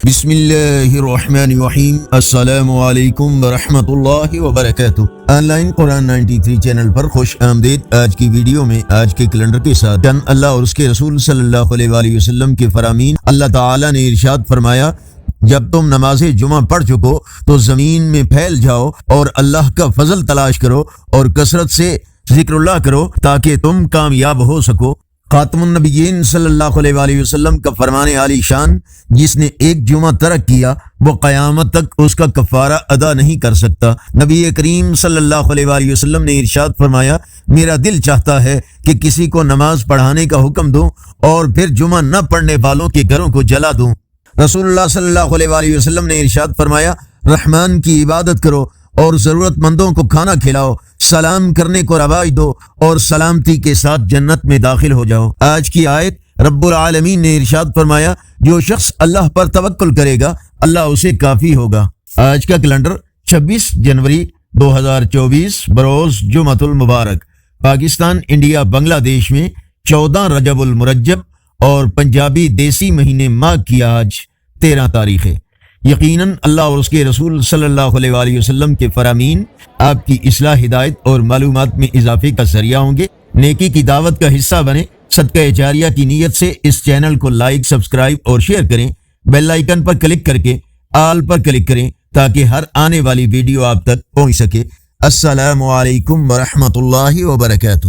بسم اللہ الرحمن الرحیم۔ السلام علیکم ورحمۃ اللہ وبرکاتہ۔ آن لائن قرآن 93 چینل پر خوش آمدید۔ آج کی ویڈیو میں آج کے کیلنڈر کے ساتھ چند اللہ اور اس کے رسول صلی اللہ علیہ وآلہ وسلم کے فرامین۔ اللہ تعالی نے ارشاد فرمایا، جب تم نماز جمعہ پڑھ چکو تو زمین میں پھیل جاؤ اور اللہ کا فضل تلاش کرو اور کثرت سے ذکر اللہ کرو تاکہ تم کامیاب ہو سکو۔ خاتم النبیین صلی اللہ علیہ وآلہ وسلم کا فرمان عالی شان، جس نے ایک جمعہ ترک کیا وہ قیامت تک اس کا کفارہ ادا نہیں کر سکتا۔ نبی کریم صلی اللہ علیہ وآلہ وسلم نے ارشاد فرمایا، میرا دل چاہتا ہے کہ کسی کو نماز پڑھانے کا حکم دوں اور پھر جمعہ نہ پڑھنے والوں کے گھروں کو جلا دوں۔ رسول اللہ صلی اللہ علیہ وآلہ وسلم نے ارشاد فرمایا، رحمان کی عبادت کرو اور ضرورت مندوں کو کھانا کھلاؤ، سلام کرنے کو رواج دو اور سلامتی کے ساتھ جنت میں داخل ہو جاؤ۔ آج کی آیت، رب العالمین نے ارشاد فرمایا، جو شخص اللہ پر توکل کرے گا اللہ اسے کافی ہوگا۔ آج کا کیلنڈر 26 جنوری 2024 بروز جمعۃ المبارک۔ پاکستان، انڈیا، بنگلہ دیش میں 14 رجب المرجب اور پنجابی دیسی مہینے ماہ کی آج 13 تاریخ ہے۔ یقیناً اللہ اور اس کے رسول صلی اللہ علیہ وآلہ وسلم کے فرامین آپ کی اصلاح، ہدایت اور معلومات میں اضافے کا ذریعہ ہوں گے۔ نیکی کی دعوت کا حصہ بنیں۔ صدقہ جاریہ کی نیت سے اس چینل کو لائک، سبسکرائب اور شیئر کریں۔ بیل آئیکن پر کلک کر کے آل پر کلک کریں تاکہ ہر آنے والی ویڈیو آپ تک پہنچ سکے۔ السلام علیکم ورحمۃ اللہ وبرکاتہ۔